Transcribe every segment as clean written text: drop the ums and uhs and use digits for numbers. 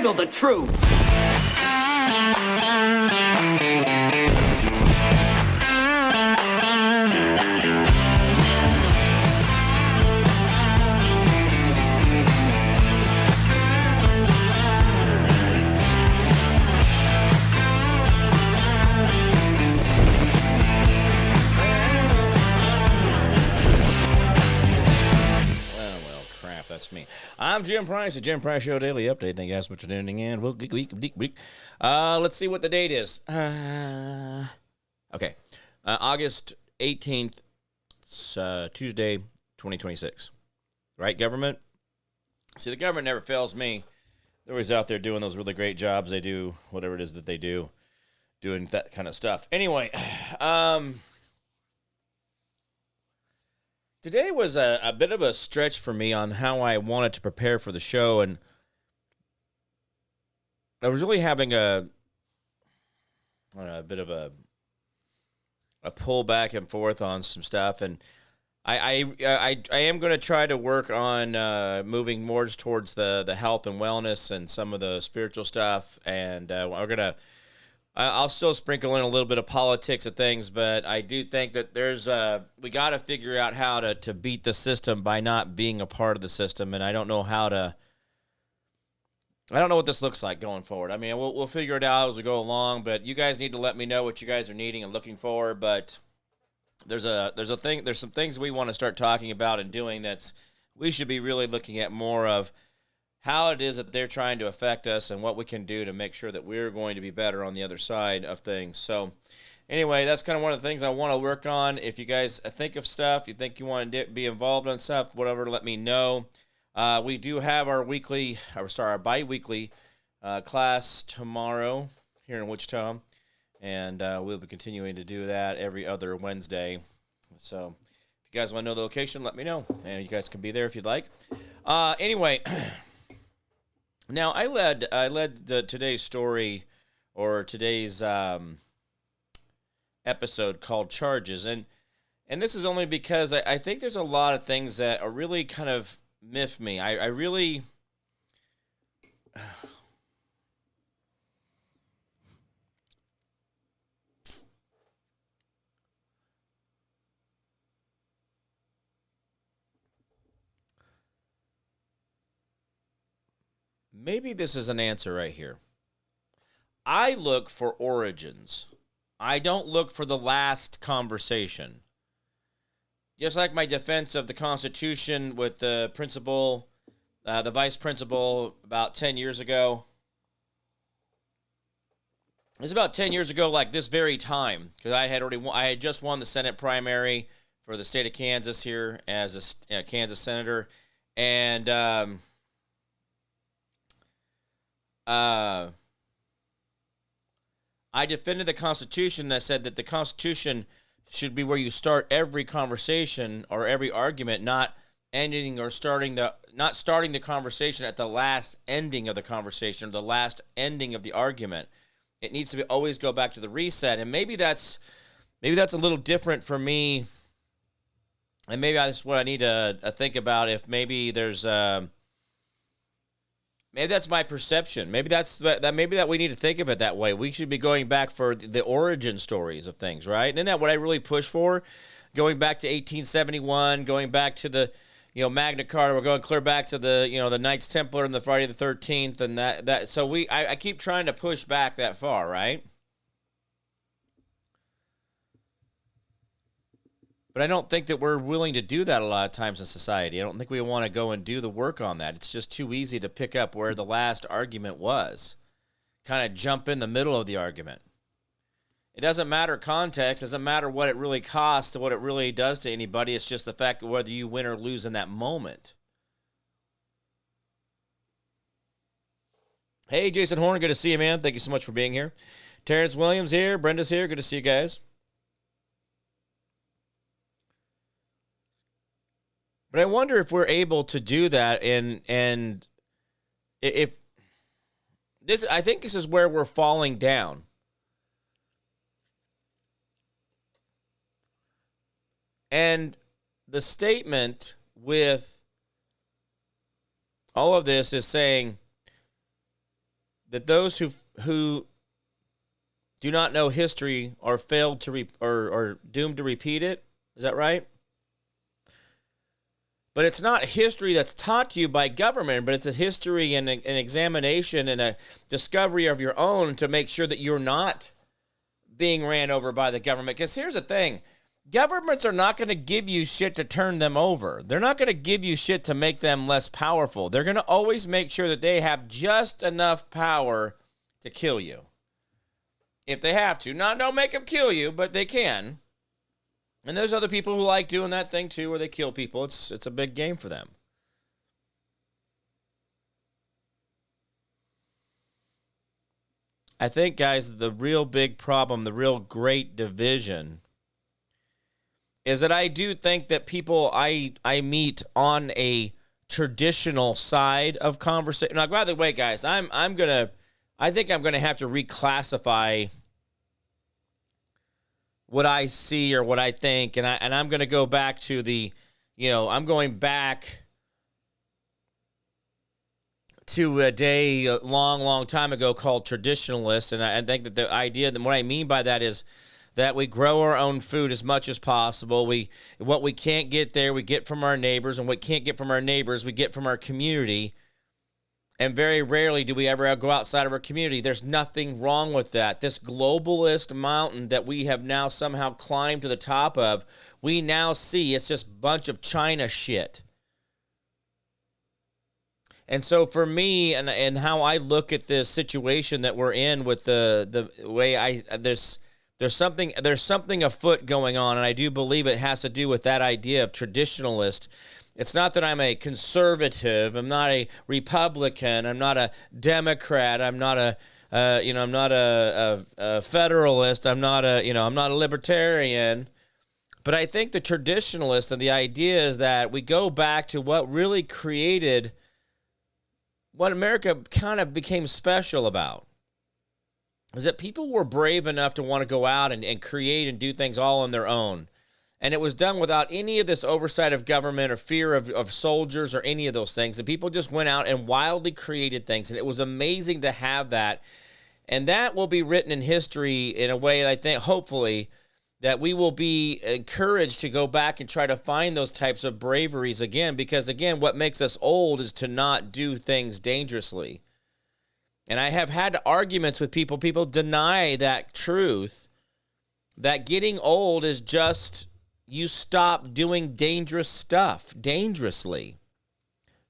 handle the truth. That's me. I'm Jim Price, the Jim Price Show Daily Update. Thank you guys so much for tuning in. Let's see what the date is. Okay. August 18th, Tuesday, 2026. Right, government? See, the government never fails me. They're always out there doing those really great jobs. They do whatever it is that they do, doing that kind of stuff. Anyway, today was a bit of a stretch for me on how I wanted to prepare for the show, and I was really having a bit of a pull back and forth on some stuff, and I am going to try to work on moving more towards the health and wellness and some of the spiritual stuff, and I'll still sprinkle in a little bit of politics of things, but I do think that we got to figure out how to beat the system by not being a part of the system, and I don't know what this looks like going forward. I mean, we'll figure it out as we go along, but you guys need to let me know what you guys are needing and looking for. But there's some things we want to start talking about and doing we should be really looking at more of how it is that they're trying to affect us and what we can do to make sure that we're going to be better on the other side of things. So anyway, that's kind of one of the things I want to work on. If you guys think of stuff, you think you want to be involved in stuff, whatever, let me know. We do have our bi-weekly class tomorrow here in Wichita, and we'll be continuing to do that every other Wednesday. So if you guys want to know the location, let me know, and you guys can be there if you'd like. Anyway, now I led today's story, or today's episode called Charges, and this is only because I think there's a lot of things that are really kind of miff me. I really maybe this is an answer right here. I look for origins. I don't look for the last conversation. Just like my defense of the Constitution with the principal, the vice principal about 10 years ago. It was about 10 years ago, like this very time, because I had just won the Senate primary for the state of Kansas here as a Kansas senator, and I defended the Constitution, and I said that the Constitution should be where you start every conversation or every argument, not starting the conversation at the last ending of the conversation or the last ending of the argument. It needs to always go back to the reset, and maybe that's a little different for me, and maybe that's what I need to think about. If maybe there's maybe that's my perception. Maybe that we need to think of it that way. We should be going back for the origin stories of things, right? And isn't that what I really push for? Going back to 1871, going back to the Magna Carta. We're going clear back to the Knights Templar and the Friday the 13th, and that. So I keep trying to push back that far, right? But I don't think that we're willing to do that a lot of times in society. I don't think we want to go and do the work on that. It's just too easy to pick up where the last argument was. Kind of jump in the middle of the argument. It doesn't matter context. It doesn't matter what it really costs or what it really does to anybody. It's just the fact of whether you win or lose in that moment. Hey, Jason Horn, good to see you, man. Thank you so much for being here. Terrence Williams here. Brenda's here. Good to see you guys. But I wonder if we're able to do that, and if this, I think this is where we're falling down. And the statement with all of this is saying that those who do not know history are failed to or doomed to repeat it. Is that right? But it's not history that's taught to you by government, but it's a history and an examination and a discovery of your own to make sure that you're not being ran over by the government. Because here's the thing. Governments are not going to give you shit to turn them over. They're not going to give you shit to make them less powerful. They're going to always make sure that they have just enough power to kill you. If they have to. Not don't make them kill you, but they can. And there's other people who like doing that thing too, where they kill people. It's a big game for them. I think, guys, the real big problem, the real great division is that I do think that people I meet on a traditional side of conversation. Now, by the way, guys, I think I'm gonna have to reclassify what I see or what I think, and I'm gonna go back to I'm going back to a day a long time ago called traditionalist, and I think that the idea, and what I mean by that is that we grow our own food as much as possible. What we can't get there, we get from our neighbors, and what can't get from our neighbors, we get from our community. And very rarely do we ever go outside of our community. There's nothing wrong with that. This globalist mountain that we have now somehow climbed to the top of, we now see it's just a bunch of China shit. And so for me and how I look at this situation that we're in with the way there's something afoot going on, and I do believe it has to do with that idea of traditionalist. It's not that I'm a conservative, I'm not a Republican, I'm not a Democrat, I'm not a federalist, I'm not a libertarian. But I think the traditionalist and the idea is that we go back to what really created what America kind of became special about. Is that people were brave enough to want to go out and create and do things all on their own. And it was done without any of this oversight of government or fear of soldiers or any of those things. And people just went out and wildly created things. And it was amazing to have that. And that will be written in history in a way that I think, hopefully, that we will be encouraged to go back and try to find those types of braveries again. Because, again, what makes us old is to not do things dangerously. And I have had arguments with people. People deny that truth, that getting old is just you stop doing dangerous stuff dangerously.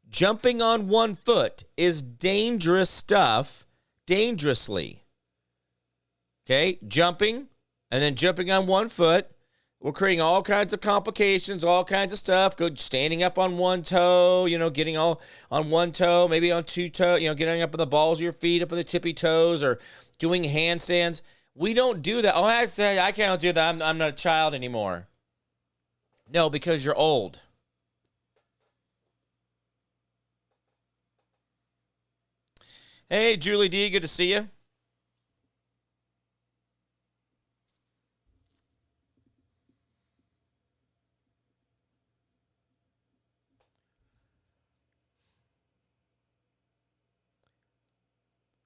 Jumping on one foot is dangerous stuff dangerously. Okay? Jumping and then jumping on one foot. We're creating all kinds of complications, all kinds of stuff. Standing up on one toe, getting all on one toe, maybe on two toes, getting up on the balls of your feet, up on the tippy toes, or doing handstands. We don't do that. Oh, I can't do that. I'm not a child anymore. No, because you're old. Hey, Julie D, good to see you.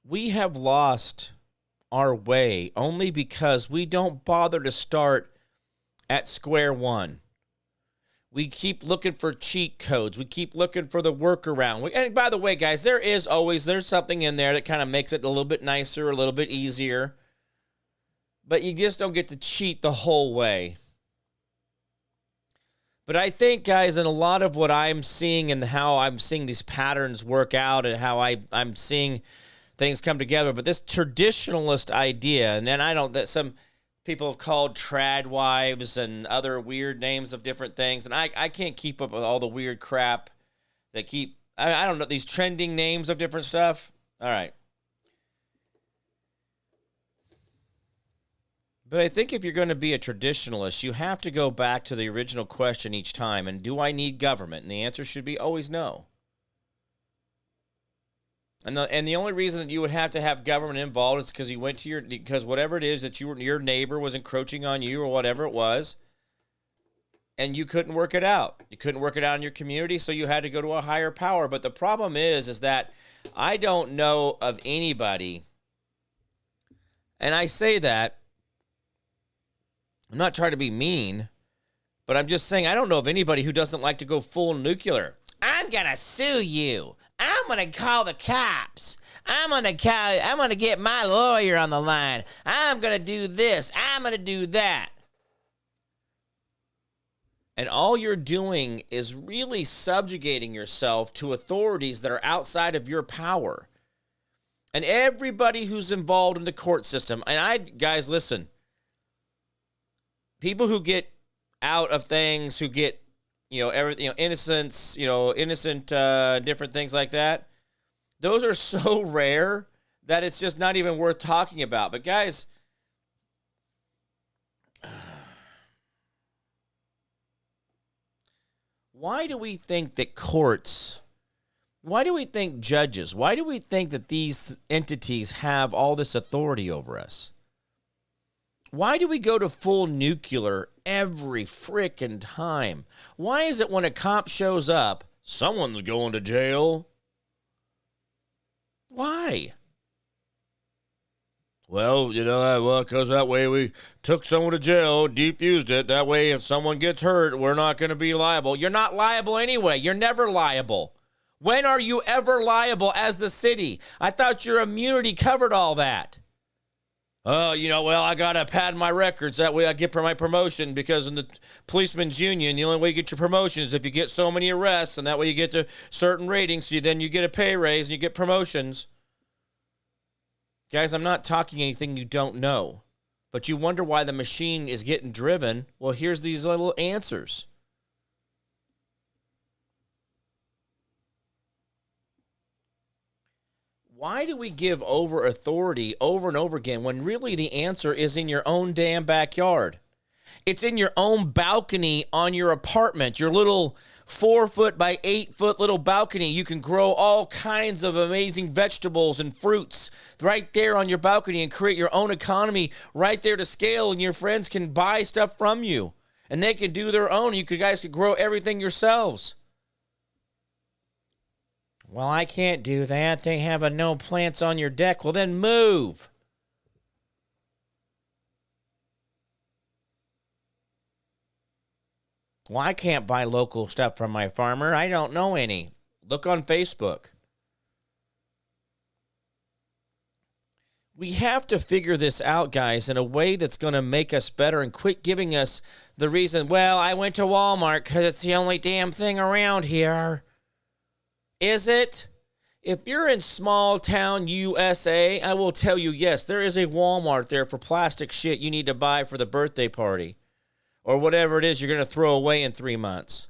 We have lost our way only because we don't bother to start at square one. We keep looking for cheat codes. We keep looking for the workaround. And by the way, guys, there's something in there that kind of makes it a little bit nicer, a little bit easier. But you just don't get to cheat the whole way. But I think, guys, in a lot of what I'm seeing and how I'm seeing these patterns work out and how I'm seeing things come together, but this traditionalist idea, and then that some people have called trad wives and other weird names of different things, and I can't keep up with all the weird crap that I don't know, these trending names of different stuff. All right. But I think if you're going to be a traditionalist, you have to go back to the original question each time, and do I need government? And the answer should be always no. And the only reason that you would have to have government involved is because whatever it is that your neighbor was encroaching on you or whatever it was, and you couldn't work it out. You couldn't work it out in your community, so you had to go to a higher power. But the problem is that I don't know of anybody, and I say that, I'm not trying to be mean, but I'm just saying I don't know of anybody who doesn't like to go full nuclear. I'm going to sue you. I'm going to call the cops. I'm going to get my lawyer on the line. I'm going to do this. I'm going to do that. And all you're doing is really subjugating yourself to authorities that are outside of your power. And everybody who's involved in the court system, and guys, listen, people who get out of things, who get, innocence, innocent, different things like that, those are so rare that it's just not even worth talking about. But guys, why do we think that courts, why do we think judges, why do we think that these entities have all this authority over us? Why do we go to full nuclear every frickin' time? Why is it when a cop shows up, someone's going to jail? Why? Well, because that way we took someone to jail, defused it. That way if someone gets hurt, we're not going to be liable. You're not liable anyway. You're never liable. When are you ever liable as the city? I thought your immunity covered all that. I got to pad my records. That way I get my promotion, because in the policeman's union, the only way you get your promotion is if you get so many arrests, and that way you get to certain ratings, so then you get a pay raise and you get promotions. Guys, I'm not talking anything you don't know, but you wonder why the machine is getting driven. Well, here's these little answers. Why do we give over authority over and over again when really the answer is in your own damn backyard? It's in your own balcony on your apartment, your little 4-foot by 8-foot little balcony. You can grow all kinds of amazing vegetables and fruits right there on your balcony and create your own economy right there to scale, and your friends can buy stuff from you and they can do their own. You guys could grow everything yourselves. Well, I can't do that. They have a no plants on your deck. Well, then move. Well, I can't buy local stuff from my farmer. I don't know any. Look on Facebook. We have to figure this out, guys, in a way that's going to make us better, and quit giving us the reason, well, I went to Walmart because it's the only damn thing around here. Is it? If you're in small town USA, I will tell you, yes, there is a Walmart there for plastic shit you need to buy for the birthday party or whatever it is you're going to throw away in 3 months.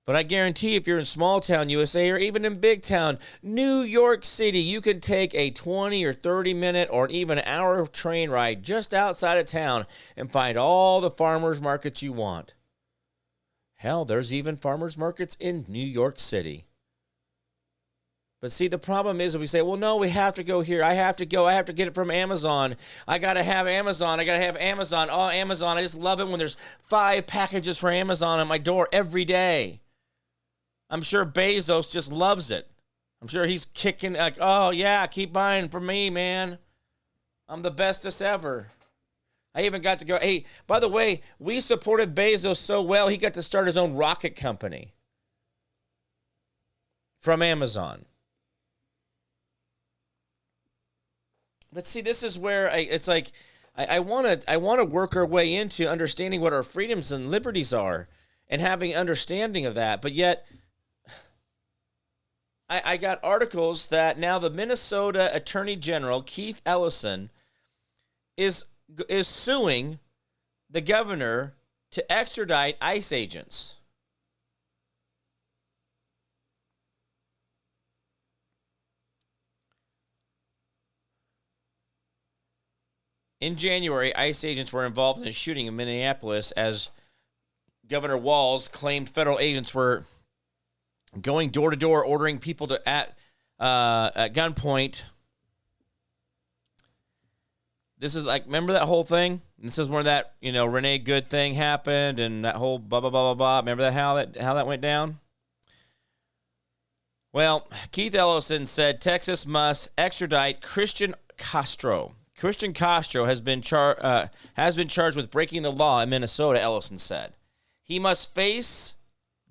But I guarantee if you're in small town USA, or even in big town, New York City, you can take a 20 or 30 minute or even an hour train ride just outside of town and find all the farmers markets you want. Hell, there's even farmers markets in New York City. But see, the problem is if we say, well, no, we have to go here. I have to get it from Amazon. I got to have Amazon. Oh, Amazon. I just love it when there's 5 packages for Amazon on my door every day. I'm sure Bezos just loves it. I'm sure he's kicking like, oh, yeah, keep buying from me, man. I'm the bestest ever. I even got to go, hey, by the way, we supported Bezos so well, he got to start his own rocket company from Amazon. But see, this is where I want to work our way into understanding what our freedoms and liberties are and having understanding of that. But yet, I got articles that now the Minnesota Attorney General, Keith Ellison, is suing the governor to extradite ICE agents. In January, ICE agents were involved in a shooting in Minneapolis as Governor Walz claimed federal agents were going door to door, ordering people at gunpoint. This is like, remember that whole thing? This is where that, Renee Good thing happened and that whole blah, blah, blah, blah, blah. Remember how that went down? Well, Keith Ellison said Texas must extradite Christian Castro. Christian Castro has been charged with breaking the law in Minnesota, Ellison said. He must face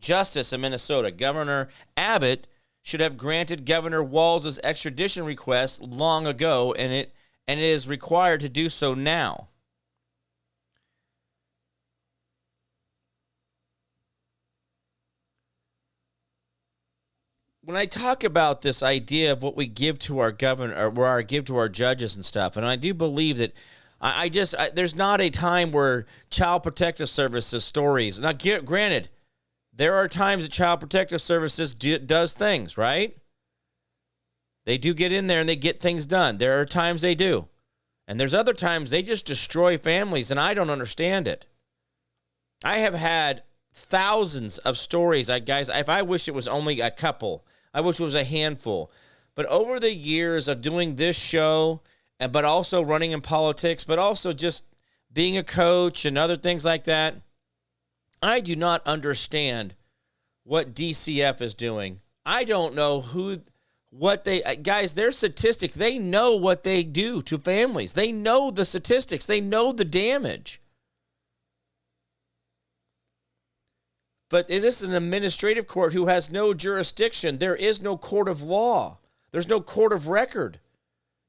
justice in Minnesota. Governor Abbott should have granted Governor Walz's extradition request long ago, and it is required to do so now. When I talk about this idea of what we give to our governor or give to our judges and stuff, and I do believe that there's not a time where Child Protective Services stories. Now, granted, there are times that Child Protective Services does things, right? They do get in there and they get things done. There are times they do. And there's other times they just destroy families, and I don't understand it. I have had thousands of stories. Guys, if I wish it was only a couple. I wish it was a handful. But over the years of doing this show, but also running in politics, but also just being a coach and other things like that, I do not understand what DCF is doing. I don't know guys, their statistics, they know what they do to families. They know the statistics. They know the damage. But is this an administrative court who has no jurisdiction? There is no court of law. There's no court of record.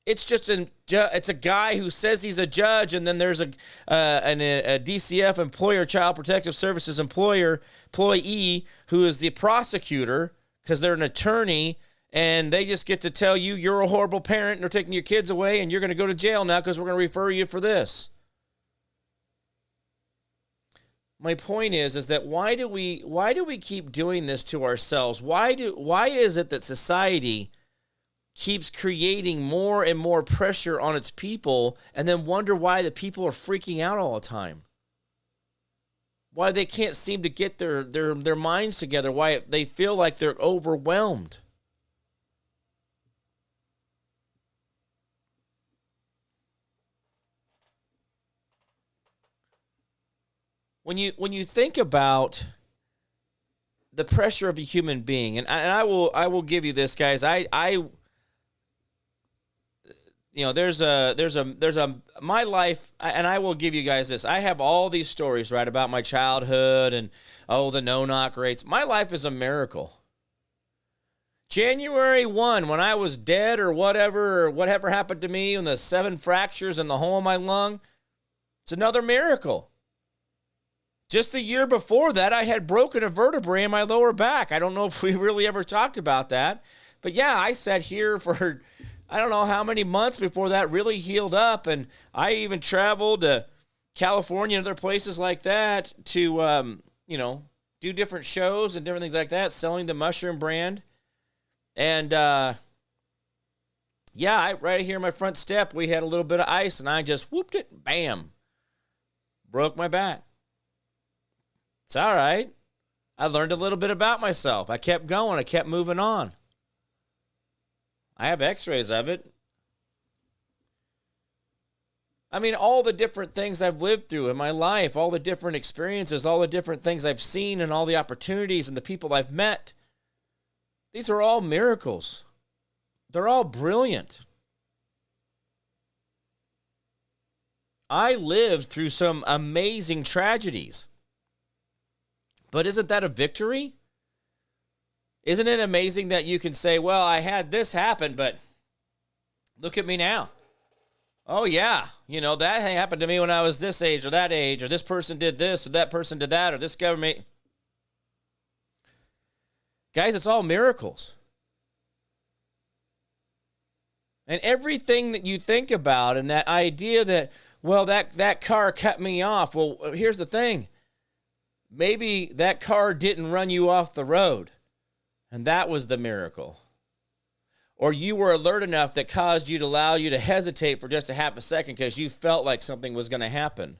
It's just it's a guy who says he's a judge, and then there's a DCF employer, Child Protective Services employee who is the prosecutor because they're an attorney, and they just get to tell you you're a horrible parent and they're taking your kids away and you're going to go to jail now because we're going to refer you for this. My point is that why do we keep doing this to ourselves? Why is it that society keeps creating more and more pressure on its people and then wonder why the people are freaking out all the time? Why they can't seem to get their minds together, why they feel like they're overwhelmed. When you think about the pressure of a human being, and I will give you this, guys. There's my life, and I will give you guys this. I have all these stories, right, about my childhood and the no-knock rates. My life is a miracle. January 1, when I was dead or whatever happened to me, and the 7 fractures in the hole in my lung, it's another miracle. Just the year before that, I had broken a vertebrae in my lower back. I don't know if we really ever talked about that. But yeah, I sat here for I don't know how many months before that really healed up. And I even traveled to California and other places like that to, do different shows and different things like that, selling the mushroom brand. And, right here in my front step, we had a little bit of ice, and I just whooped it, bam, broke my back. It's all right. I learned a little bit about myself. I kept going. I kept moving on. I have x-rays of it. I mean, all the different things I've lived through in my life, all the different experiences, all the different things I've seen, and all the opportunities and the people I've met, these are all miracles. They're all brilliant. I lived through some amazing tragedies. But isn't that a victory? Isn't it amazing that you can say, well, I had this happen, but look at me now. Oh, yeah, that happened to me when I was this age, or this person did this, or that person did that, or this government. Guys, it's all miracles. And everything that you think about, and that idea that, well, that car cut me off. Well, here's the thing. Maybe that car didn't run you off the road, and that was the miracle. Or you were alert enough that caused you to allow you to hesitate for just a half a second because you felt like something was going to happen.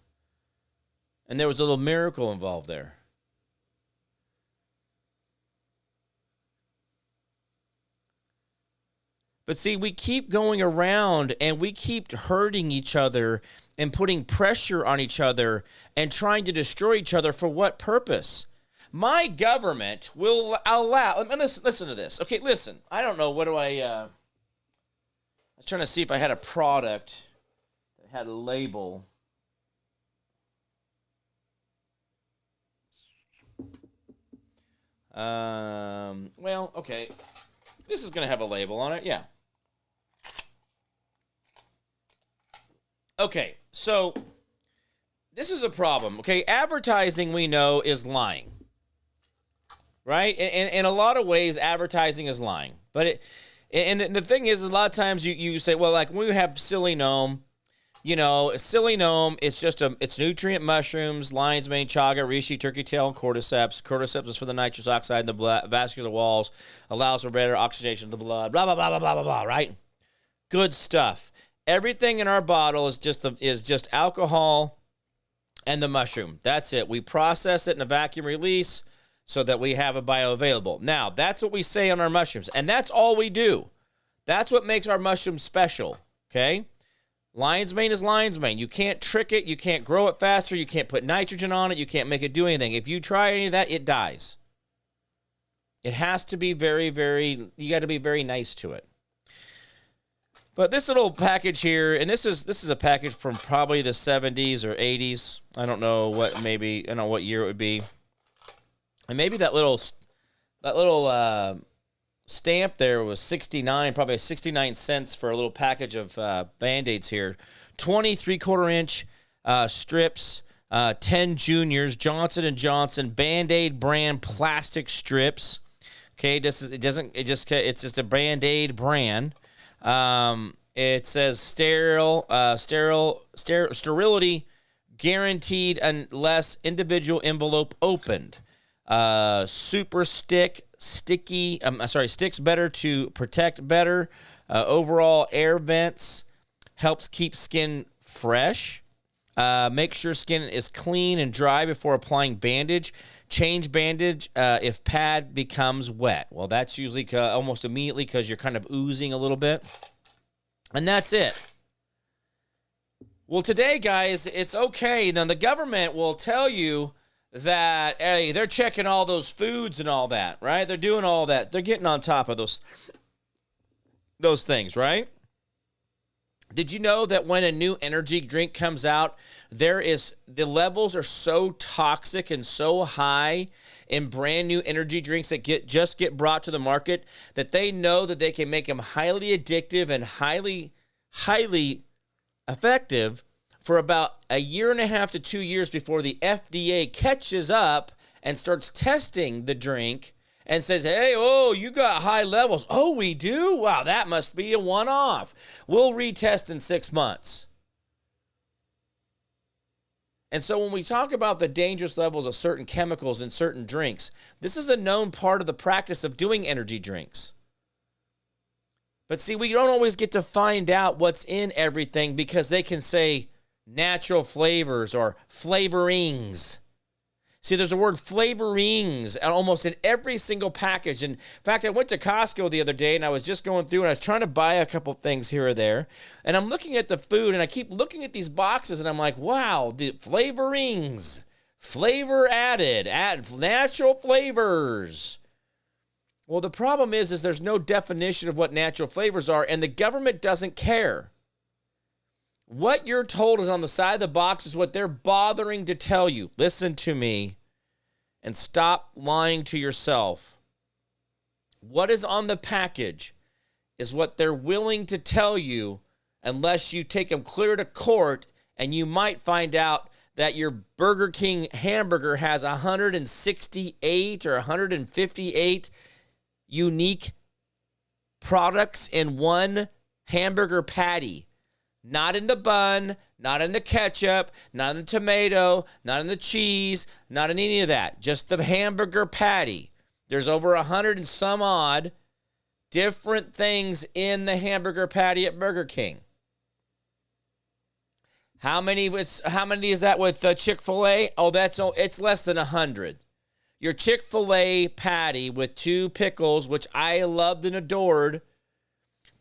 And there was a little miracle involved there. But see, we keep going around and we keep hurting each other and putting pressure on each other and trying to destroy each other for what purpose? My government will allow, and listen to this. Okay, listen. I don't know, I was trying to see if I had a product that had a label. Well, okay. This is going to have a label on it, yeah. Okay, so this is a problem, okay? Advertising, we know, is lying, right? In a lot of ways, advertising is lying. But the thing is, a lot of times you say, well, like when we have psyllium gnome, psyllium gnome, it's nutrient mushrooms, lion's mane, chaga, reishi, turkey tail, and cordyceps. Cordyceps is for the nitrous oxide in the blood, vascular walls, allows for better oxygenation of the blood, blah, blah, blah, blah, blah, blah, blah, right? Good stuff. Everything in our bottle is just alcohol and the mushroom. That's it. We process it in a vacuum release so that we have it bioavailable. Now, that's what we say on our mushrooms, and that's all we do. That's what makes our mushrooms special, okay? Lion's mane is lion's mane. You can't trick it. You can't grow it faster. You can't put nitrogen on it. You can't make it do anything. If you try any of that, it dies. It has to be very, very, you got to be very nice to it. But this little package here, and this is a package from probably the 70s or 80s. I don't know what year it would be. And maybe that little stamp there was 69, probably 69 cents for a little package of Band-Aids here. 20 3/4-inch strips, 10 juniors, Johnson & Johnson Band-Aid brand plastic strips. Okay, it's just a Band-Aid brand. It says sterility guaranteed unless individual envelope opened. Super sticks better to protect better. Overall air vents helps keep skin fresh. Make sure skin is clean and dry before applying bandage. Change bandage if pad becomes wet. Well, that's usually almost immediately because you're kind of oozing a little bit. And that's it. Well, today, guys, it's okay. Then the government will tell you that, hey, they're checking all those foods and all that, right? They're doing all that. They're getting on top of those things, right? Did you know that when a new energy drink comes out, the levels are so toxic and so high in brand new energy drinks that get brought to the market that they know that they can make them highly addictive and highly effective for about a year and a half to 2 years before the FDA catches up and starts testing the drink and says, hey, you got high levels. Oh, we do? Wow, that must be a one-off. We'll retest in 6 months. And so when we talk about the dangerous levels of certain chemicals in certain drinks, this is a known part of the practice of doing energy drinks. But see, we don't always get to find out what's in everything because they can say natural flavors or flavorings. See, there's a word flavorings almost in every single package. And in fact, I went to Costco the other day and I was just going through and I was trying to buy a couple things here or there. And I'm looking at the food and I keep looking at these boxes and I'm like, wow, the flavorings, flavor added, natural flavors. Well, the problem is there's no definition of what natural flavors are and the government doesn't care. What you're told is on the side of the box is what they're bothering to tell you. Listen to me and stop lying to yourself. What is on the package is what they're willing to tell you unless you take them clear to court and you might find out that your Burger King hamburger has 168 or 158 unique products in one hamburger patty. Not in the bun, not in the ketchup, not in the tomato, not in the cheese, not in any of that. Just the hamburger patty. There's over 100 and some odd different things in the hamburger patty at Burger King. How many is that with Chick-fil-A? It's less than 100. Your Chick-fil-A patty with 2 pickles, which I loved and adored.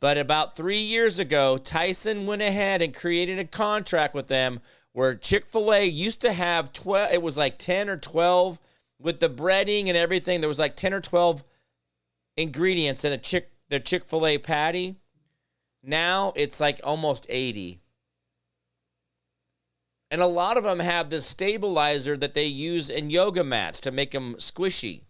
But about 3 years ago, Tyson went ahead and created a contract with them where Chick-fil-A used to have 12, it was like 10 or 12 with the breading and everything, there was like 10 or 12 ingredients in the Chick-fil-A patty. Now it's like almost 80. And a lot of them have this stabilizer that they use in yoga mats to make them squishy.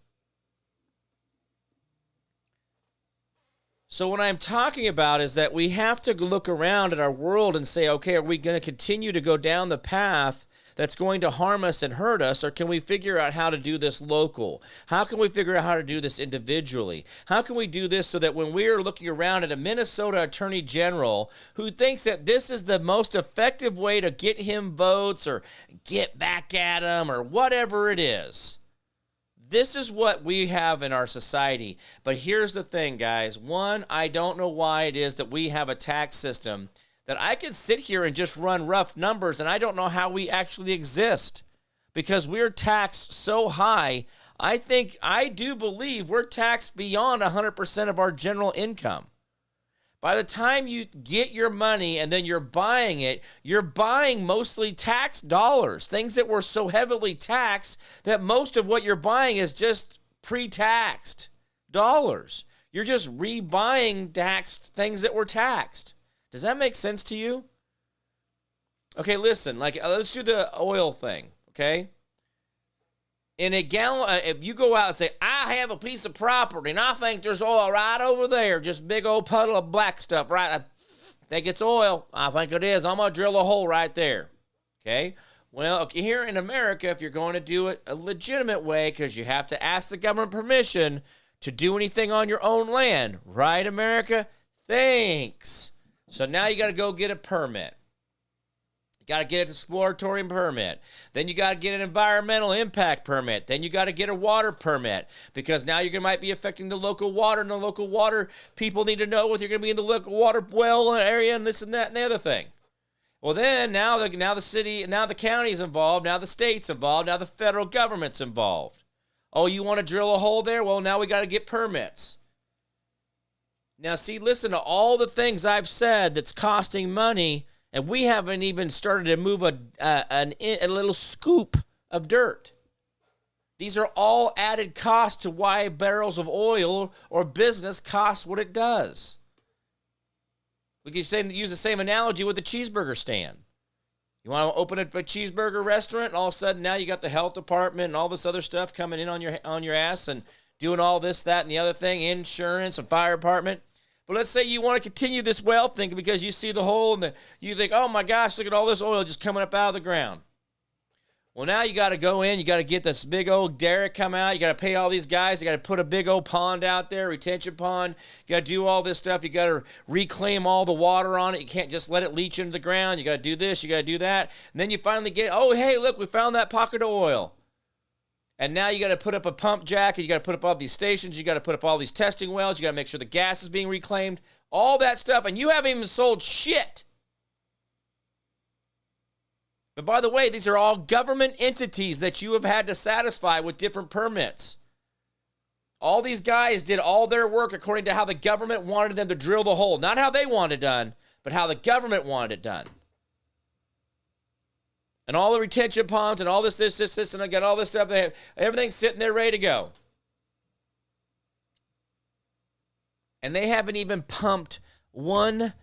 So what I'm talking about is that we have to look around at our world and say, okay, are we going to continue to go down the path that's going to harm us and hurt us, or can we figure out how to do this local? How can we figure out how to do this individually? How can we do this so that when we're looking around at a Minnesota Attorney General who thinks that this is the most effective way to get him votes or get back at him or whatever it is, this is what we have in our society. But here's the thing, guys. One, I don't know why it is that we have a tax system that I could sit here and just run rough numbers, and I don't know how we actually exist because we're taxed so high. I do believe we're taxed beyond 100% of our general income. By the time you get your money and then you're buying it, you're buying mostly tax dollars, things that were so heavily taxed that most of what you're buying is just pre-taxed dollars. You're just rebuying taxed things that were taxed. Does that make sense to you? Okay, listen, let's do the oil thing, okay? In a gallon, if you go out and say, I have a piece of property and I think there's oil right over there, just big old puddle of black stuff, right? I think it's oil. I think it is. I'm going to drill a hole right there, okay? Well, here in America, if you're going to do it a legitimate way, because you have to ask the government permission to do anything on your own land, right, America? Thanks. So now you got to go get a permit. You got to get an exploratory permit. Then you got to get an environmental impact permit. Then you got to get a water permit because now you might be affecting the local water, and the local water people need to know if you're going to be in the local water well area and this and that and the other thing. Well, then now the city, now the county's involved, now the state's involved, now the federal government's involved. Oh, you want to drill a hole there? Well, now we got to get permits. Now, see, listen to all the things I've said that's costing money, and we haven't even started to move a little scoop of dirt. These are all added costs to why barrels of oil or business costs what it does. We can use the same analogy with the cheeseburger stand. You want to open a cheeseburger restaurant, and all of a sudden now you got the health department and all this other stuff coming in on your ass and doing all this, that, and the other thing, insurance and fire department. But let's say you want to continue this well thinking because you see the hole and you think, oh my gosh, look at all this oil just coming up out of the ground. Well, now you got to go in, you got to get this big old derrick come out, you got to pay all these guys, you got to put a big old pond out there, retention pond, you got to do all this stuff, you got to reclaim all the water on it, you can't just let it leach into the ground, you got to do this, you got to do that, and then you finally get, oh hey, look, we found that pocket of oil. And now you got to put up a pump jack, and you got to put up all these stations, you got to put up all these testing wells, you got to make sure the gas is being reclaimed, all that stuff, and you haven't even sold shit. But by the way, these are all government entities that you have had to satisfy with different permits. All these guys did all their work according to how the government wanted them to drill the hole. Not how they wanted it done, but how the government wanted it done. And all the retention ponds and all this, and I got all this stuff. Everything's sitting there ready to go. And they haven't even pumped 1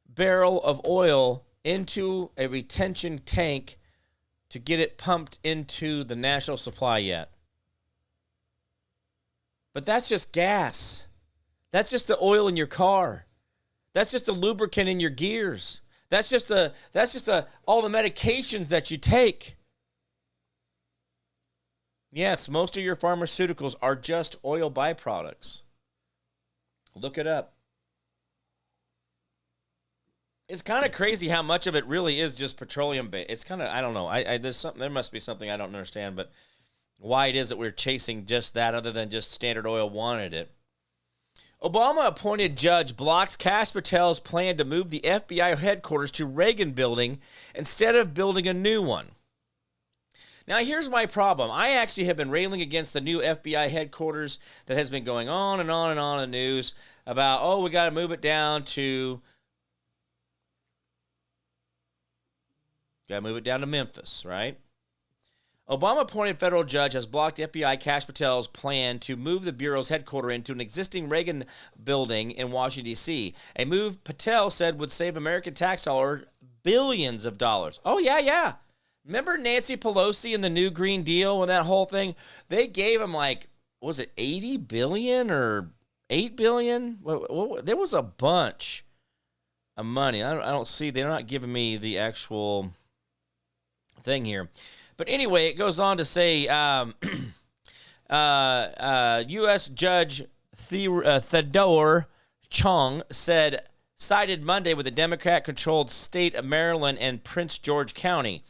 barrel of oil into a retention tank to get it pumped into the national supply yet. But that's just gas. That's just the oil in your car. That's just the lubricant in your gears. That's just all the medications that you take. Yes, most of your pharmaceuticals are just oil byproducts. Look it up. It's kind of crazy how much of it really is just petroleum based. It's kind of, I don't know. There must be something I don't understand, but why it is that we're chasing just that other than just Standard Oil wanted it. Obama-appointed judge blocks Kash Patel's plan to move the FBI headquarters to Reagan Building instead of building a new one. Now, here's my problem. I actually have been railing against the new FBI headquarters that has been going on and on and on in the news about, oh, we got to move it down to Memphis, right? Obama-appointed federal judge has blocked FBI Kash Patel's plan to move the Bureau's headquarters into an existing Reagan building in Washington, D.C., a move Patel said would save American tax dollars billions of dollars. Oh, yeah. Remember Nancy Pelosi and the New Green Deal and that whole thing? They gave him like, was it 80 billion or 8 billion? There was a bunch of money. I don't see, they're not giving me the actual thing here. But anyway, it goes on to say U.S. Judge Theodore Chong sided Monday with the Democrat-controlled state of Maryland and Prince George County.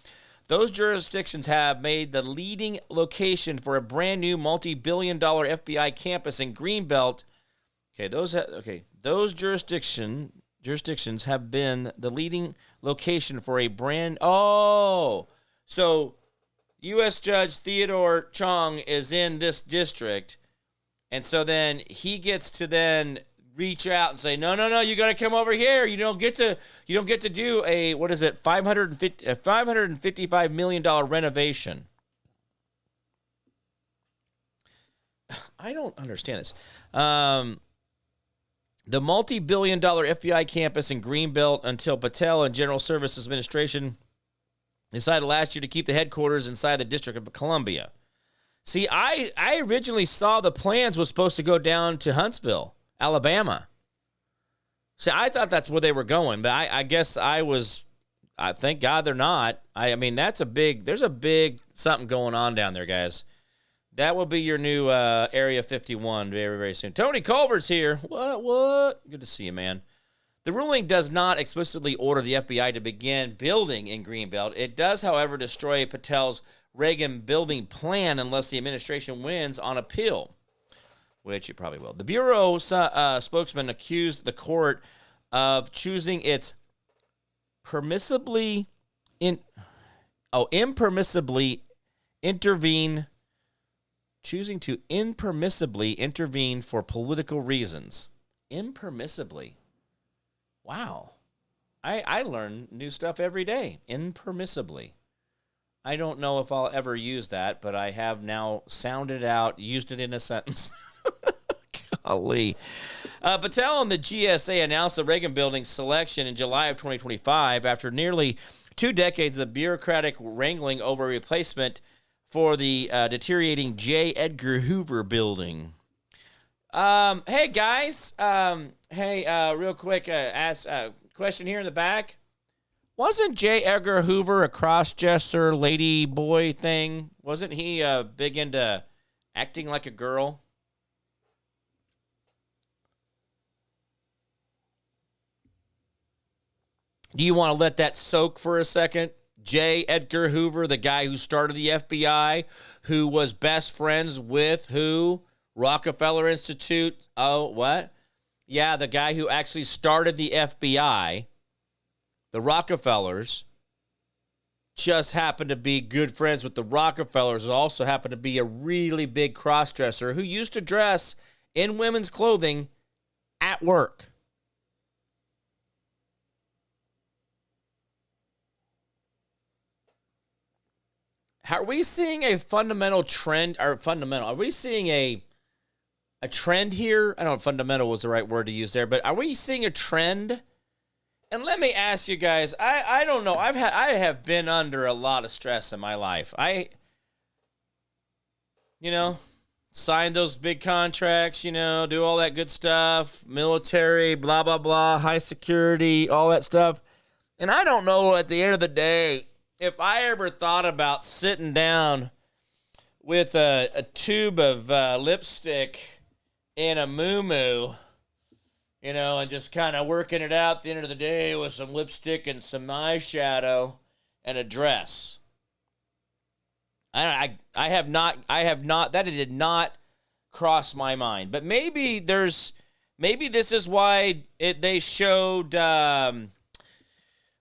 Those jurisdictions have made the leading location for a brand new multi-billion-dollar FBI campus in Greenbelt. Those jurisdictions have been the leading location for a brand. So U.S. Judge Theodore Chong is in this district, and so then he gets to then reach out and say, no, you got to come over here. You don't get to do a, what is it, $555 million renovation. I don't understand this. The multi-billion-dollar FBI campus in Greenbelt until Patel and General Services Administration decided last year to keep the headquarters inside the District of Columbia. See, I originally saw the plans was supposed to go down to Huntsville, Alabama. See, I thought that's where they were going, but I guess thank God they're not. I mean, there's a big something going on down there, guys. That will be your new Area 51 very, very soon. Tony Culver's here. What? Good to see you, man. The ruling does not explicitly order the FBI to begin building in Greenbelt. It does, however, destroy Patel's Reagan building plan unless the administration wins on appeal, which it probably will. The Bureau spokesman accused the court of choosing its impermissibly intervene for political reasons. Impermissibly. Wow. I learn new stuff every day. Impermissibly. I don't know if I'll ever use that, but I have now sounded out, used it in a sentence. Golly. Patel and the GSA announced the Reagan Building selection in July of 2025 after nearly 2 decades of bureaucratic wrangling over a replacement for the deteriorating J. Edgar Hoover Building. Hey, guys. Real quick, ask a question here in the back. Wasn't J. Edgar Hoover a cross-dresser lady boy thing? Wasn't he big into acting like a girl? Do you want to let that soak for a second? J. Edgar Hoover, the guy who started the FBI, who was best friends with who? Rockefeller Institute. Oh, what? Yeah, the guy who actually started the FBI, the Rockefellers, just happened to be good friends with the Rockefellers, who also happened to be a really big cross-dresser who used to dress in women's clothing at work. Are we seeing a fundamental trend, are we seeing a trend here? I don't know if fundamental was the right word to use there, but are we seeing a trend? And let me ask you guys, I don't know. I have been under a lot of stress in my life. Sign those big contracts, do all that good stuff, military, blah, blah, blah, high security, all that stuff. And I don't know at the end of the day if I ever thought about sitting down with a tube of lipstick and a moo-moo, and just kind of working it out at the end of the day with some lipstick and some eyeshadow and a dress. I have not, that did not cross my mind. But maybe this is why they showed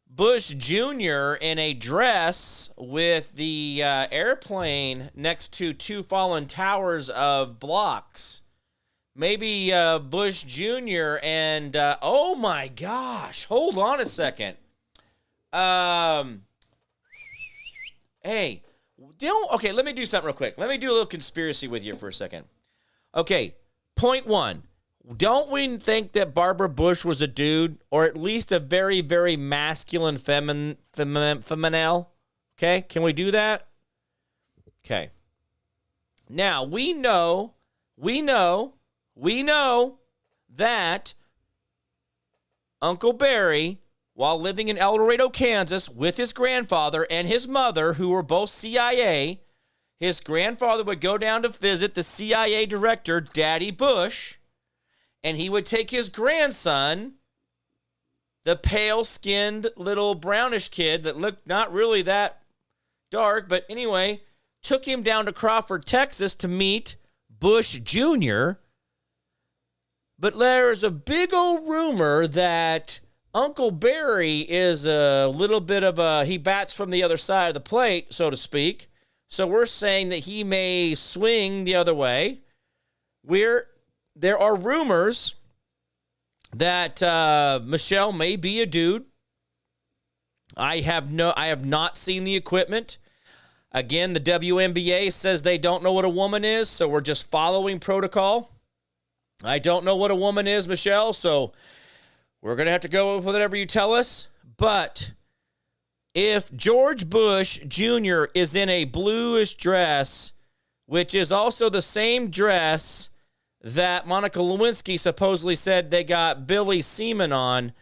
Bush Jr. in a dress with the airplane next to 2 fallen towers of blocks. Maybe Bush Jr. and, oh my gosh, hold on a second. Hey, Okay, let me do something real quick. Let me do a little conspiracy with you for a second. Okay, point one. Don't we think that Barbara Bush was a dude, or at least a very, very masculine feminine? Okay, can we do that? Okay. Now, we know that Uncle Barry, while living in El Dorado, Kansas, with his grandfather and his mother, who were both CIA, his grandfather would go down to visit the CIA director, Daddy Bush, and he would take his grandson, the pale-skinned little brownish kid that looked not really that dark, but anyway, took him down to Crawford, Texas to meet Bush Jr., but there's a big old rumor that Uncle Barry is a little bit of he bats from the other side of the plate, so to speak. So we're saying that he may swing the other way. There are rumors that Michelle may be a dude. I have not seen the equipment. Again, the WNBA says they don't know what a woman is, so we're just following protocol. I don't know what a woman is, Michelle, so we're going to have to go with whatever you tell us. But if George Bush Jr. is in a bluish dress, which is also the same dress that Monica Lewinsky supposedly said they got Billy Seaman on,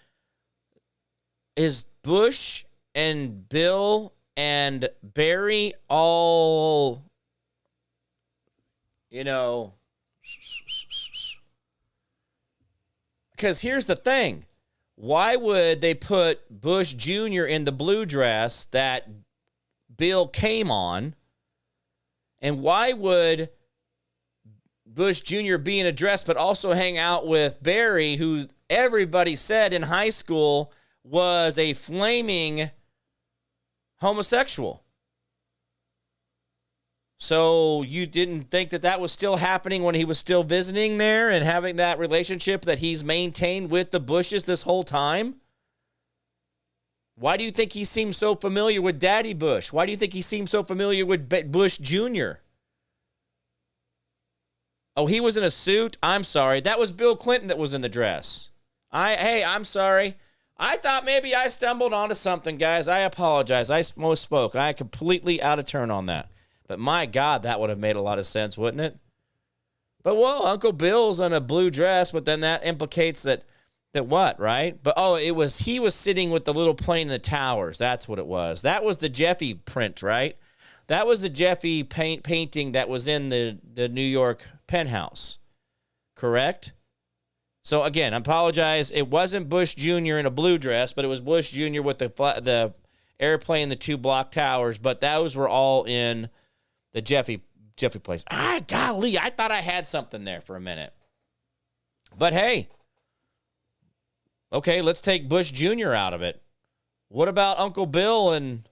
is Bush and Bill and Barry all, because here's the thing. Why would they put Bush Jr. in the blue dress that Bill came on? And why would Bush Jr. be in a dress but also hang out with Barry, who everybody said in high school was a flaming homosexual? So you didn't think that was still happening when he was still visiting there and having that relationship that he's maintained with the Bushes this whole time? Why do you think he seems so familiar with Daddy Bush? Why do you think he seems so familiar with Bush Jr.? Oh, he was in a suit? I'm sorry. That was Bill Clinton that was in the dress. I'm sorry. I thought maybe I stumbled onto something, guys. I apologize. I misspoke. I completely out of turn on that. But my God, that would have made a lot of sense, wouldn't it? But, well, Uncle Bill's in a blue dress, but then that implicates that what, right? But, he was sitting with the little plane in the towers. That's what it was. That was the Jeffy print, right? That was the Jeffy painting that was in the New York penthouse, correct? So, again, I apologize. It wasn't Bush Jr. in a blue dress, but it was Bush Jr. with the airplane, the two block towers, but those were all in the Jeffy place. Golly, I thought I had something there for a minute. But hey, okay, let's take Bush Jr. out of it. What about Uncle Bill and,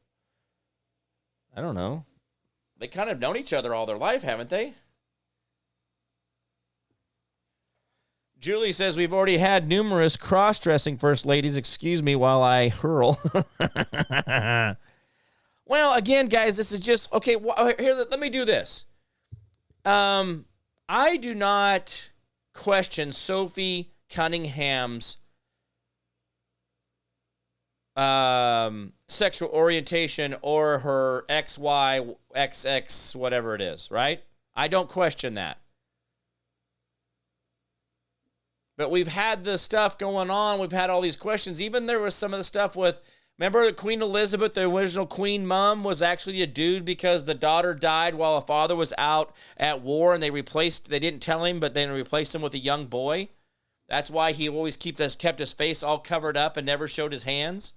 I don't know, they kind of known each other all their life, haven't they? Julie says we've already had numerous cross-dressing first ladies. Excuse me while I hurl. Well, again, guys, this is just, okay, here, let me do this. I do not question Sophie Cunningham's sexual orientation or her XY, XX, whatever it is, right? I don't question that. But we've had the stuff going on. We've had all these questions. Even there was some of the stuff with, remember Queen Elizabeth, the original Queen Mum, was actually a dude because the daughter died while the father was out at war, and they didn't tell him, but then replaced him with a young boy. That's why he always kept his face all covered up and never showed his hands.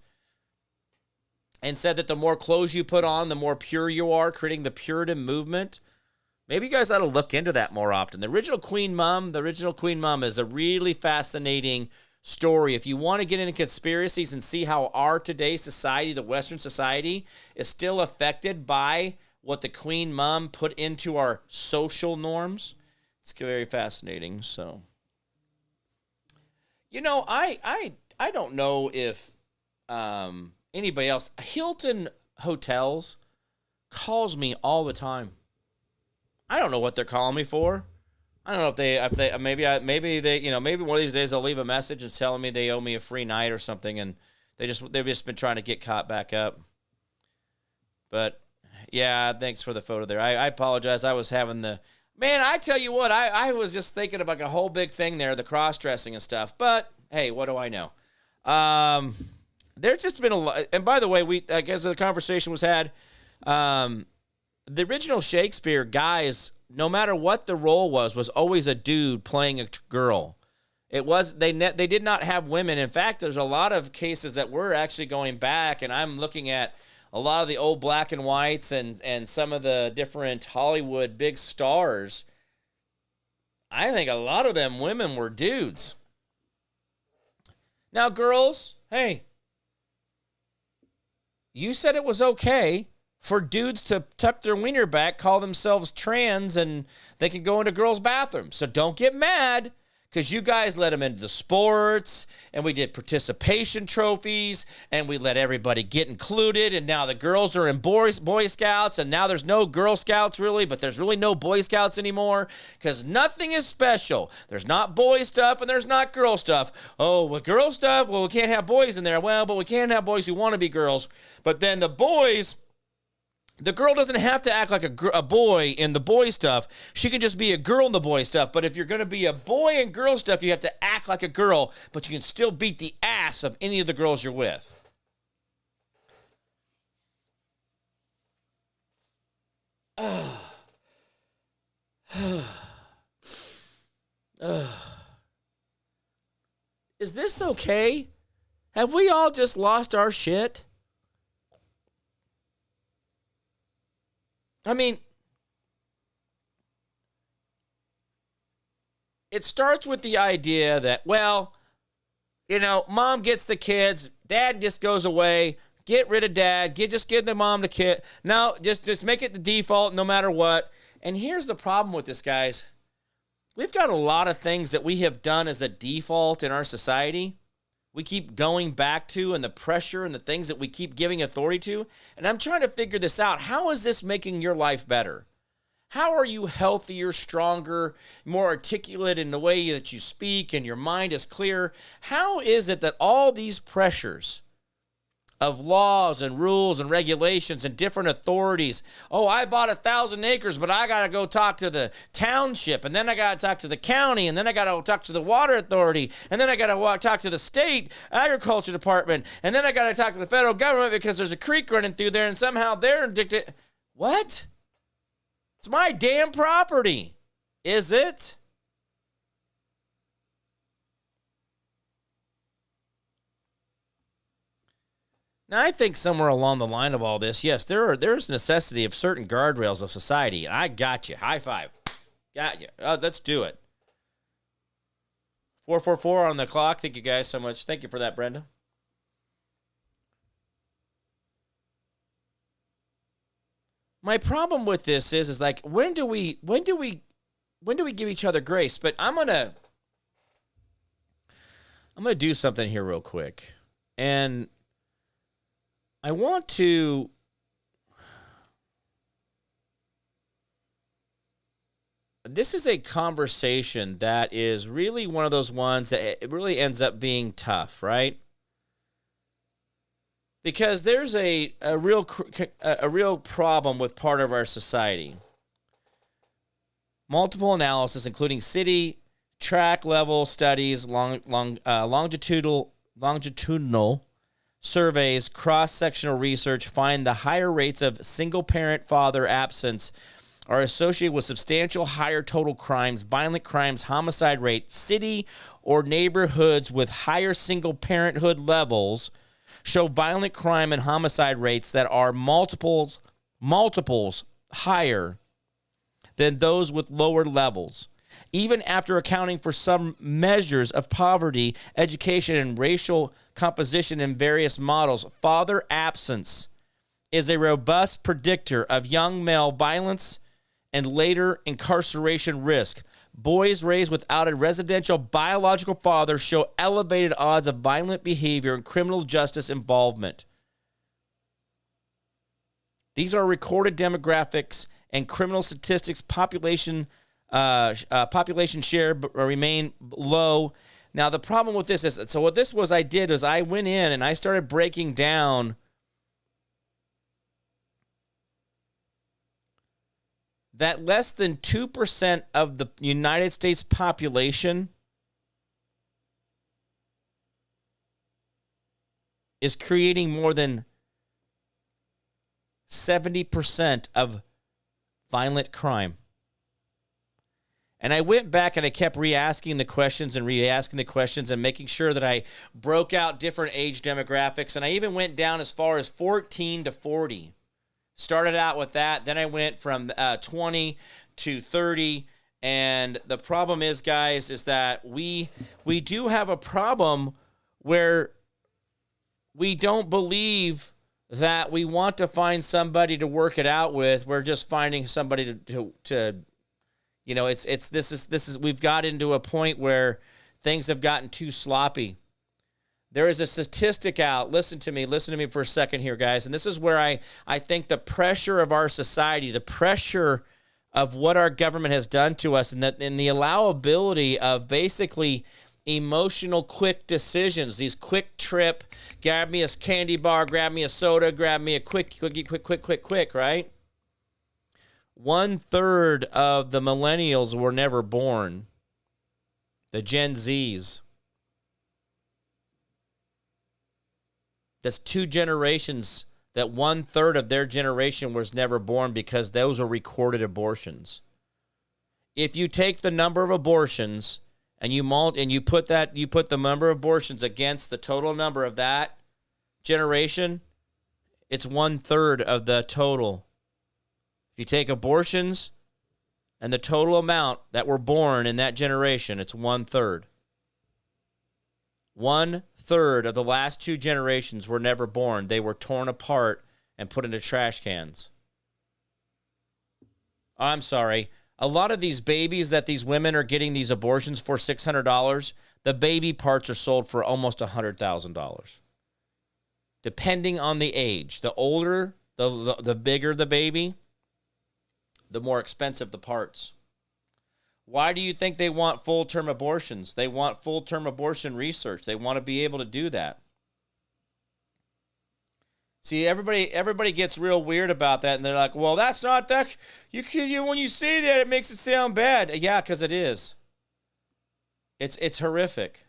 And said that the more clothes you put on, the more pure you are, creating the Puritan movement. Maybe you guys ought to look into that more often. The original Queen Mum is a really fascinating story. If you want to get into conspiracies and see how our today's society, the Western society, is still affected by what the Queen Mum put into our social norms, it's very fascinating. So, I don't know if anybody else, Hilton hotels calls me all the time. I don't know what they're calling me for. I don't know if maybe one of these days they'll leave a message and telling me they owe me a free night or something, and they've just been trying to get caught back up. But yeah, thanks for the photo there. I apologize. I was having man. I tell you what, I was just thinking about a whole big thing there, the cross dressing and stuff. But hey, what do I know? There's just been a lot. And by the way, as the conversation was had, the original Shakespeare guys, no matter what the role was always a dude playing a girl. It was they did not have women. In fact, there's a lot of cases that we're actually going back, and I'm looking at a lot of the old black and whites and some of the different Hollywood big stars. I think a lot of them women were dudes. Now, girls, hey, you said it was okay for dudes to tuck their wiener back, call themselves trans, and they can go into girls' bathrooms. So don't get mad, because you guys let them into the sports, and we did participation trophies, and we let everybody get included, and now the girls are in Boy Scouts, and now there's no Girl Scouts really, but there's really no Boy Scouts anymore, because nothing is special. There's not boy stuff, and there's not girl stuff. Oh, with girl stuff, well, we can't have boys in there. Well, but we can have boys who want to be girls. But then the boys... The girl doesn't have to act like a boy in the boy stuff. She can just be a girl in the boy stuff. But if you're going to be a boy in girl stuff, you have to act like a girl, but you can still beat the ass of any of the girls you're with. Is this okay? Have we all just lost our shit? I mean, it starts with the idea that, well, mom gets the kids, dad just goes away, get rid of dad, just give the mom the kid. No, just make it the default no matter what. And here's the problem with this, guys. We've got a lot of things that we have done as a default in our society. We keep going back to, and the pressure and the things that we keep giving authority to. And I'm trying to figure this out. How is this making your life better? How are you healthier, stronger, more articulate in the way that you speak and your mind is clear? How is it that all these pressures of laws and rules and regulations and different authorities, oh, I bought 1,000 acres, but I got to go talk to the township, and then I got to talk to the county, and then I got to talk to the water authority, and then I got to talk to the state agriculture department, and then I got to talk to the federal government because there's a creek running through there, and somehow they're addicted. What? It's my damn property. Is it? Now, I think somewhere along the line of all this, yes, there's necessity of certain guardrails of society. And I got you. High five. Got you. Let's do it. 444 on the clock. Thank you guys so much. Thank you for that, Brenda. My problem with this is like, when do we give each other grace? But I'm gonna do something here real quick, and I want to this is a conversation that is really one of those ones that it really ends up being tough, right? Because there's a real problem with part of our society. Multiple analysis, including city tract level studies, longitudinal surveys, cross-sectional research find the higher rates of single-parent father absence are associated with substantial higher total crimes, violent crimes, homicide rate. City or neighborhoods with higher single-parenthood levels show violent crime and homicide rates that are multiples higher than those with lower levels. Even after accounting for some measures of poverty, education, and racial composition in various models, father absence is a robust predictor of young male violence and later incarceration risk. Boys raised without a residential biological father show elevated odds of violent behavior and criminal justice involvement. These are recorded demographics and criminal statistics. Population share remain low. Now, the problem with this is, so what this was I did was I went in and I started breaking down that less than 2% of the United States population is creating more than 70% of violent crime. And I went back and I kept re-asking the questions and making sure that I broke out different age demographics. And I even went down as far as 14 to 40. Started out with that. Then I went from 20 to 30. And the problem is, guys, is that we do have a problem where we don't believe that we want to find somebody to work it out with. We're just finding somebody to you know, we've got into a point where things have gotten too sloppy. There is a statistic out. Listen to me for a second here, guys. And this is where I think the pressure of our society, the pressure of what our government has done to us, and the allowability of basically emotional quick decisions, these quick trip, grab me a candy bar, grab me a soda, grab me a quick, right? 1/3 of the millennials were never born. The Gen Zs. That's 2 generations, that 1/3 of their generation was never born because those are recorded abortions. If you take the number of abortions and you put the number of abortions against the total number of that generation, it's 1/3 of the total. If you take abortions and the total amount that were born in that generation, it's 1/3. 1/3 of the last 2 generations were never born. They were torn apart and put into trash cans. I'm sorry. A lot of these babies that these women are getting these abortions for $600, the baby parts are sold for almost $100,000. Depending on the age. The older, the bigger the baby, the more expensive the parts. Why do you think they want full-term abortions? They want full-term abortion research. They want to be able to do that. See, everybody gets real weird about that, and they're like, well, that's not that. When you say that, it makes it sound bad. Yeah, because it is. It's horrific.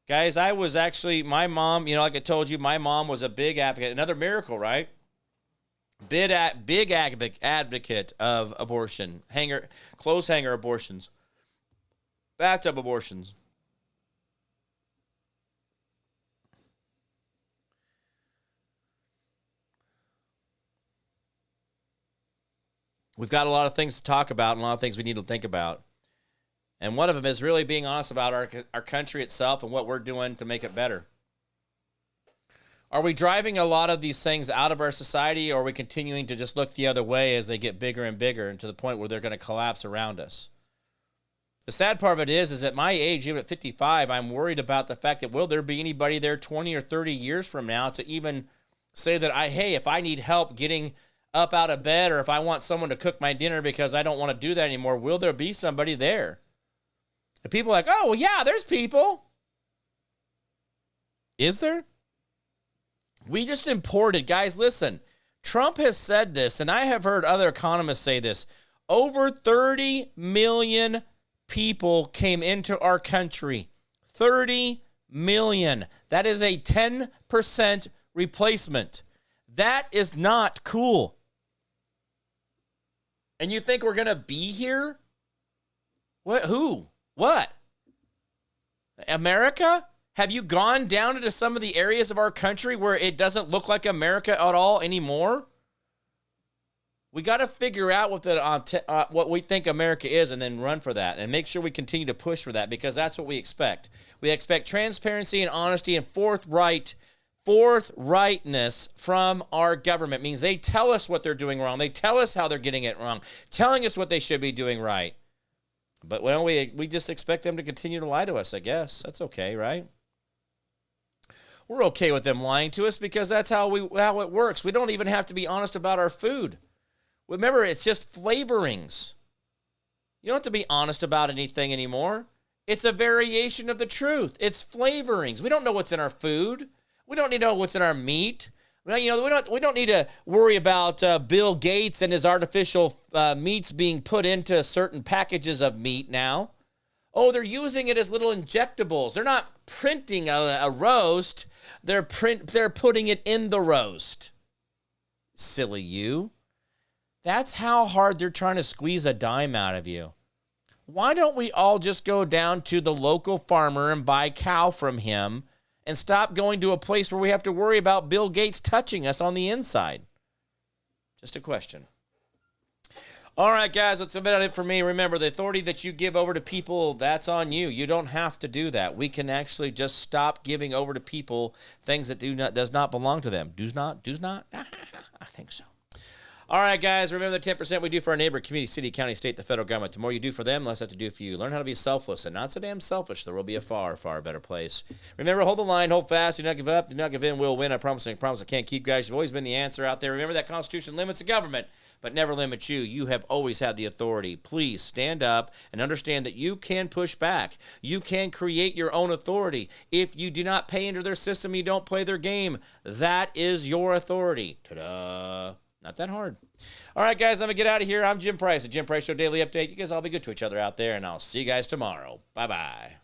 Guys, I was actually, my mom, like I told you, my mom was a big advocate. Another miracle, right? Big advocate of abortion. Clothes hanger abortions. Bathtub abortions. We've got a lot of things to talk about and a lot of things we need to think about. And one of them is really being honest about our country itself and what we're doing to make it better. Are we driving a lot of these things out of our society, or are we continuing to just look the other way as they get bigger and bigger and to the point where they're going to collapse around us? The sad part of it is at my age, even at 55, I'm worried about the fact that will there be anybody there 20 or 30 years from now to even say that, hey, if I need help getting up out of bed, or if I want someone to cook my dinner because I don't want to do that anymore, will there be somebody there? And people are like, oh, well, yeah, there's people. Is there? We just imported, guys, listen, Trump has said this, and I have heard other economists say this. Over 30 million people came into our country. 30 million. That is a 10% replacement. That is not cool. And you think we're going to be here? What? Who? What? America? Have you gone down into some of the areas of our country where it doesn't look like America at all anymore? We got to figure out what we think America is and then run for that and make sure we continue to push for that, because that's what we expect. We expect transparency and honesty and forthrightness from our government. It means they tell us what they're doing wrong. They tell us how they're getting it wrong, telling us what they should be doing right. But we just expect them to continue to lie to us, I guess. That's okay, right? We're okay with them lying to us because that's how it works. We don't even have to be honest about our food. Remember, it's just flavorings. You don't have to be honest about anything anymore. It's a variation of the truth. It's flavorings. We don't know what's in our food. We don't need to know what's in our meat. We don't need to worry about Bill Gates and his artificial meats being put into certain packages of meat now. Oh, they're using it as little injectables. They're not printing a roast. They're putting it in the roast. Silly you. That's how hard they're trying to squeeze a dime out of you. Why don't we all just go down to the local farmer and buy cow from him and stop going to a place where we have to worry about Bill Gates touching us on the inside? Just a question. All right, guys, that's about it for me. Remember, the authority that you give over to people, that's on you. You don't have to do that. We can actually just stop giving over to people things that does not belong to them. Does not? I think so. All right, guys, remember the 10% we do for our neighbor, community, city, county, state, the federal government. The more you do for them, the less they have to do for you. Learn how to be selfless and not so damn selfish. There will be a far, far better place. Remember, hold the line, hold fast, do not give up, do not give in, we'll win. I promise I can't keep, guys. You've always been the answer out there. Remember that Constitution limits the government, but never limits you. You have always had the authority. Please stand up and understand that you can push back. You can create your own authority. If you do not pay into their system, you don't play their game. That is your authority. Ta-da. Not that hard. All right, guys, I'm going to get out of here. I'm Jim Price, the Jim Price Show Daily Update. You guys all be good to each other out there, and I'll see you guys tomorrow. Bye-bye.